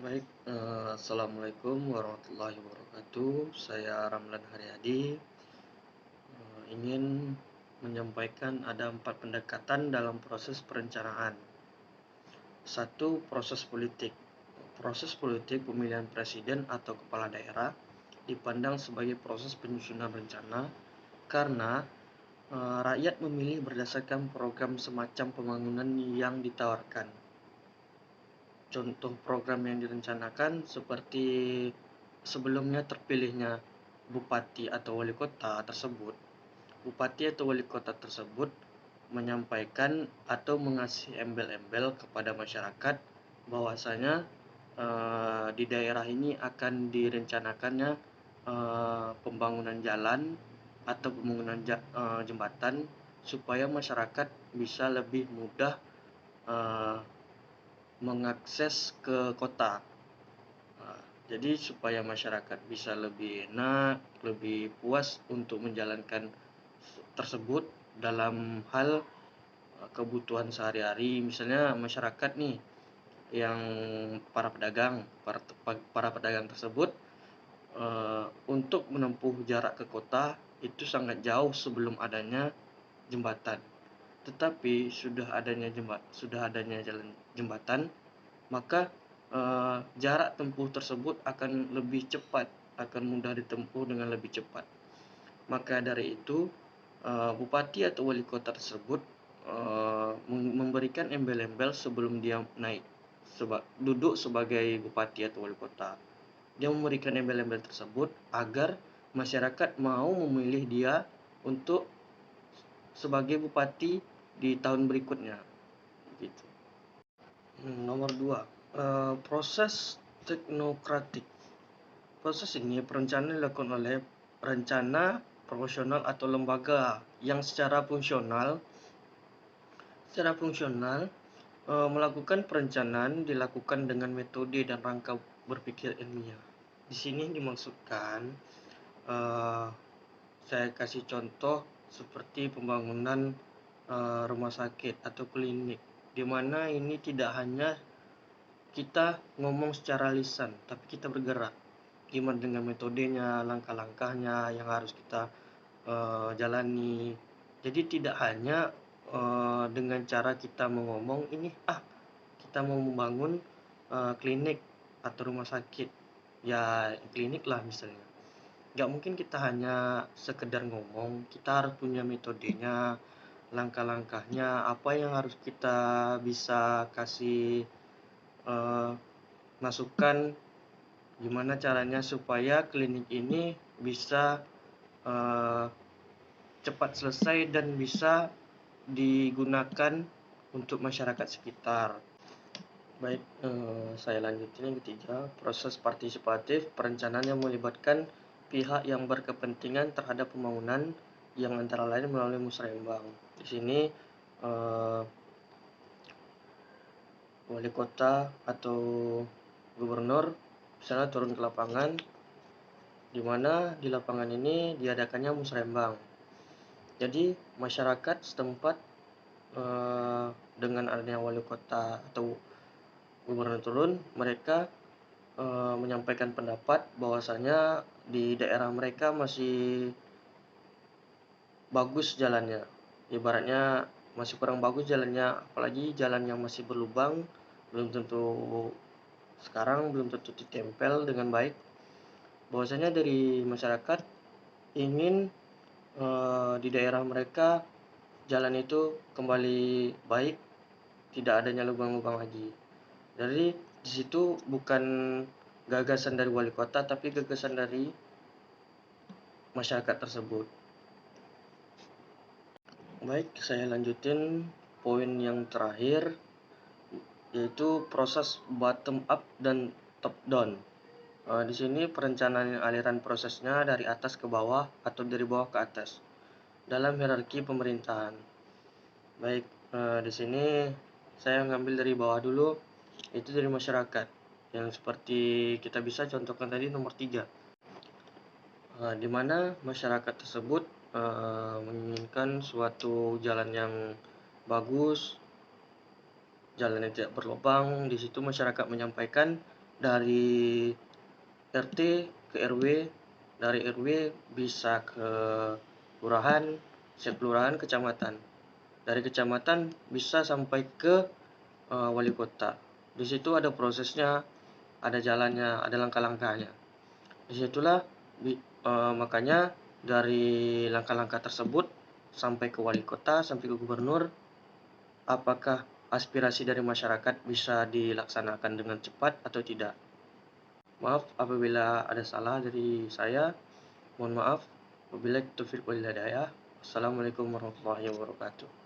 Assalamualaikum warahmatullahi wabarakatuh. Saya Ramlan Haryadi, ingin menyampaikan ada 4 pendekatan dalam proses perencanaan. 1. Proses politik. Proses politik pemilihan presiden atau kepala daerah dipandang sebagai proses penyusunan rencana karena rakyat memilih berdasarkan program semacam pembangunan yang ditawarkan. Contoh program yang direncanakan seperti sebelumnya terpilihnya bupati atau wali kota tersebut. Bupati atau wali kota tersebut menyampaikan atau mengasih embel-embel kepada masyarakat bahwasanya di daerah ini akan direncanakannya pembangunan jalan atau pembangunan jembatan supaya masyarakat bisa lebih mudah mengakses ke kota. Jadi supaya masyarakat bisa lebih enak, lebih puas untuk menjalankan tersebut dalam hal kebutuhan sehari-hari. Misalnya masyarakat nih yang para pedagang tersebut untuk menempuh jarak ke kota itu sangat jauh sebelum adanya jembatan. Tetapi sudah adanya jalan jembatan, maka jarak tempuh tersebut akan lebih cepat, akan mudah ditempuh dengan lebih cepat. Maka dari itu bupati atau wali kota tersebut memberikan embel-embel sebelum dia naik duduk sebagai bupati atau wali kota. Dia memberikan embel-embel tersebut agar masyarakat mau memilih dia untuk sebagai bupati di tahun berikutnya gitu. Nomor 2, proses teknokratik. Proses ini perencanaan dilakukan oleh perencana profesional atau lembaga yang secara fungsional melakukan perencanaan dilakukan dengan metode dan rangka berpikir ilmiah. Di sini dimaksudkan saya kasih contoh seperti pembangunan rumah sakit atau klinik, di mana ini tidak hanya kita ngomong secara lisan, tapi kita bergerak. Gimana dengan metodenya, langkah-langkahnya yang harus kita jalani. Jadi tidak hanya dengan cara kita ngomong ini kita mau membangun klinik atau rumah sakit, ya klinik lah misalnya. Nggak mungkin kita hanya sekedar ngomong, kita harus punya metodenya, langkah-langkahnya, apa yang harus kita bisa kasih masukan, gimana caranya supaya klinik ini bisa cepat selesai dan bisa digunakan untuk masyarakat sekitar. Baik, saya lanjutin yang ketiga, proses partisipatif, perencanaan yang melibatkan pihak yang berkepentingan terhadap pembangunan yang antara lain melalui musrembang. Di sini wali kota atau gubernur misalnya turun ke lapangan, di mana di lapangan ini diadakannya musrembang. Jadi masyarakat setempat dengan adanya wali kota atau gubernur turun, mereka menyampaikan pendapat bahwasanya di daerah mereka masih bagus jalannya, ibaratnya masih kurang bagus jalannya, apalagi jalan yang masih berlubang, belum tentu ditempel dengan baik. Bahwasanya dari masyarakat ingin di daerah mereka jalan itu kembali baik, tidak adanya lubang-lubang lagi. Jadi di situ bukan gagasan dari wali kota, tapi gagasan dari masyarakat tersebut. Baik, saya lanjutin poin yang terakhir, yaitu proses bottom up dan top down. Di sini perencanaan aliran prosesnya dari atas ke bawah atau dari bawah ke atas dalam hierarki pemerintahan. Baik, di sini saya ngambil dari bawah dulu, itu dari masyarakat. Yang seperti kita bisa contohkan tadi nomor 3. Di mana masyarakat tersebut menginginkan suatu jalan yang bagus, jalan yang tidak berlubang. Di situ masyarakat menyampaikan dari RT ke RW, dari RW bisa ke kelurahan, kelurahan, kecamatan. Dari kecamatan bisa sampai ke wali kota. Di situ ada prosesnya, ada jalannya, ada langkah-langkahnya. Disitulah makanya dari langkah-langkah tersebut sampai ke wali kota, sampai ke gubernur, apakah aspirasi dari masyarakat bisa dilaksanakan dengan cepat atau tidak. Maaf apabila ada salah dari saya, mohon maaf. Wabillahi taufiq wal hidayah. Assalamualaikum warahmatullahi wabarakatuh.